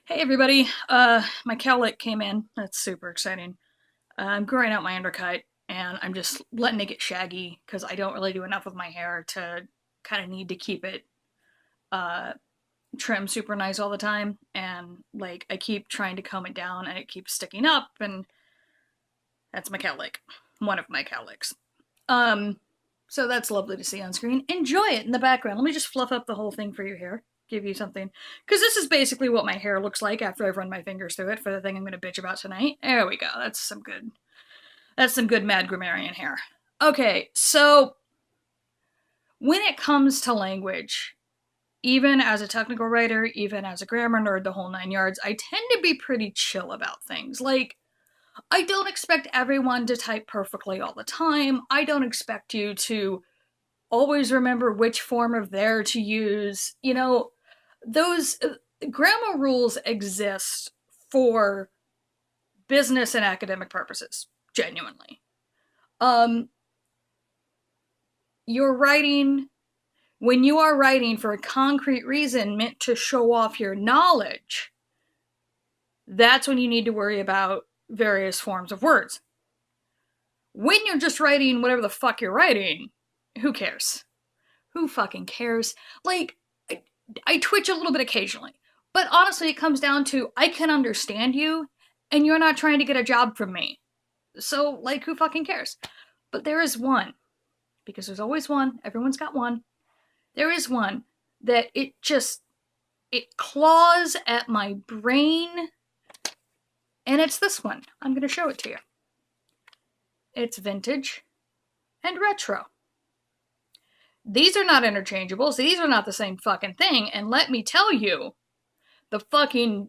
Hey everybody, my cowlick came in. That's super exciting. I'm growing out my undercut and I'm just letting it get shaggy because I don't really do enough with my hair to kind of need to keep it uh, trimmed super nice all the time. And like I keep trying to comb it down and it keeps sticking up, and that's my cowlick. One of my cowlicks. Um, so that's lovely to see on screen. Enjoy it in the background. Let me just fluff up the whole thing for you here. Give you something. Because this is basically what my hair looks like after I've run my fingers through it for the thing I'm going to bitch about tonight. There we go. That's some good mad grammarian hair. Okay, so when it comes to language, even as a technical writer, even as a grammar nerd, the whole nine yards, I tend to be pretty chill about things. Like, I don't expect everyone to type perfectly all the time. I don't expect you to always remember which form of there to use. Those grammar rules exist for business and academic purposes, genuinely. Um, you're writing, when you are writing for a concrete reason meant to show off your knowledge, that's when you need to worry about various forms of words. When you're just writing whatever the fuck you're writing, who cares? Who fucking cares? Like, I twitch a little bit occasionally. But honestly, it comes down to I can understand you, and you're not trying to get a job from me. So, like, who fucking cares? But there is one, because there's always one, everyone's got one. There is one that it claws at my brain, and it's this one. I'm going to show it to you. It's vintage and retro. These are not interchangeable, so these are not the same fucking thing, and let me tell you, the fucking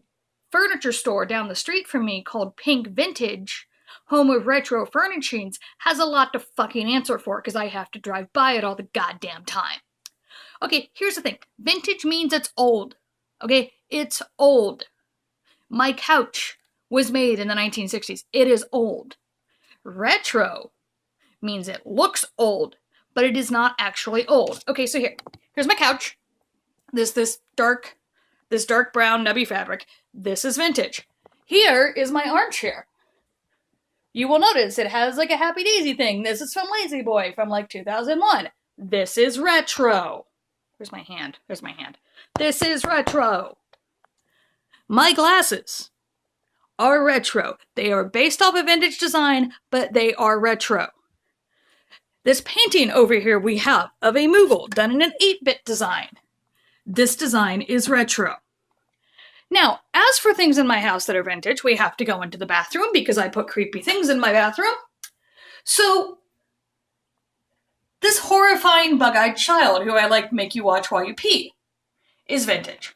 furniture store down the street from me called Pink Vintage, home of retro furnishings, has a lot to fucking answer for because I have to drive by it all the goddamn time. Okay, here's the thing. Vintage means it's old. Okay, it's old. My couch was made in the 1960s. It is old. Retro means it looks old, but it is not actually old. Okay, so here's my couch. This dark brown nubby fabric. This is vintage. Here is my armchair. You will notice it has like a Happy Daisy thing. This is from Lazy Boy from like 2001. This is retro. Where's my hand? There's my hand. This is retro. My glasses are retro. They are based off a vintage design, but they are retro. This painting over here we have of a Moogle done in an 8-bit design. This design is retro. Now, as for things in my house that are vintage, we have to go into the bathroom because I put creepy things in my bathroom. So, this horrifying bug-eyed child who I like make you watch while you pee is vintage.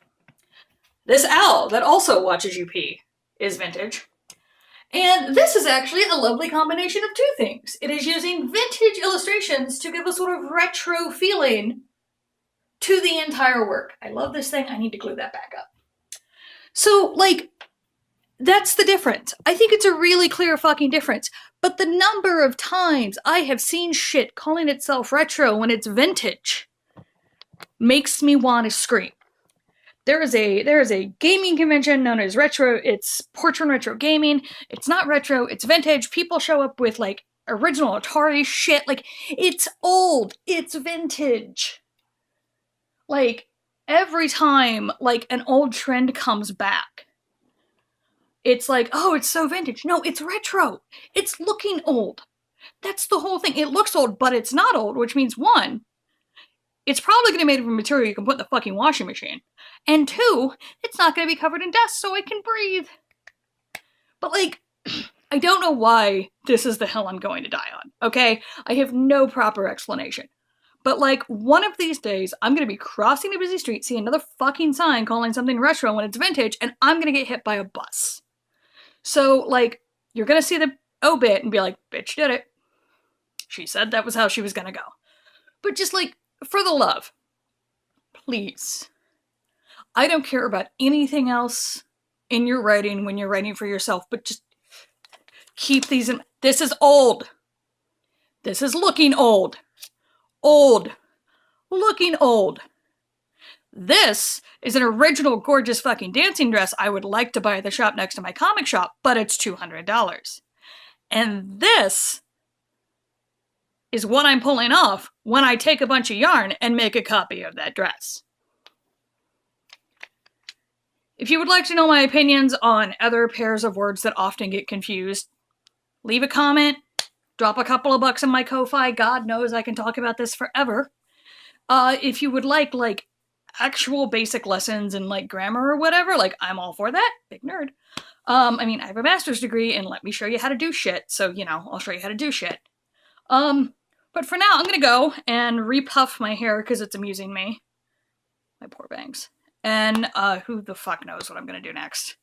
This owl that also watches you pee is vintage. And this is actually a lovely combination of two things. It is using vintage illustrations to give a sort of retro feeling to the entire work. I love this thing. I need to glue that back up. So, like, that's the difference. I think it's a really clear fucking difference. But the number of times I have seen shit calling itself retro when it's vintage makes me want to scream. There is a gaming convention known as retro. It's Portrait Retro Gaming. It's not retro. It's vintage. People show up with like original Atari shit. Like, it's old. It's vintage. Like, every time like an old trend comes back, it's like, oh, it's so vintage. No, it's retro. It's looking old. That's the whole thing. It looks old, but it's not old, which means one, it's probably going to be made of a material you can put in the fucking washing machine. And two, it's not going to be covered in dust so I can breathe. But like, I don't know why this is the hill I'm going to die on, okay? I have no proper explanation. But like, one of these days, I'm going to be crossing a busy street, see another fucking sign calling something retro when it's vintage, and I'm going to get hit by a bus. So like, you're going to see the obit and be like, bitch did it. She said that was how she was going to go. But just like, for the love, please. I don't care about anything else in your writing when you're writing for yourself, but just keep these in. This is old. This is looking old. Old. Looking old. This is an original gorgeous fucking dancing dress I would like to buy at the shop next to my comic shop, but it's $200. And this is what I'm pulling off when I take a bunch of yarn and make a copy of that dress. If you would like to know my opinions on other pairs of words that often get confused, leave a comment, drop a couple of bucks in my Ko-Fi. God knows I can talk about this forever. If you would like actual basic lessons in like grammar or whatever, like I'm all for that. Big nerd. I mean, I have a master's degree and let me show you how to do shit. So, you know, I'll show you how to do shit. But for now, I'm gonna go and repuff my hair because it's amusing me. My poor bangs. And who the fuck knows what I'm gonna do next.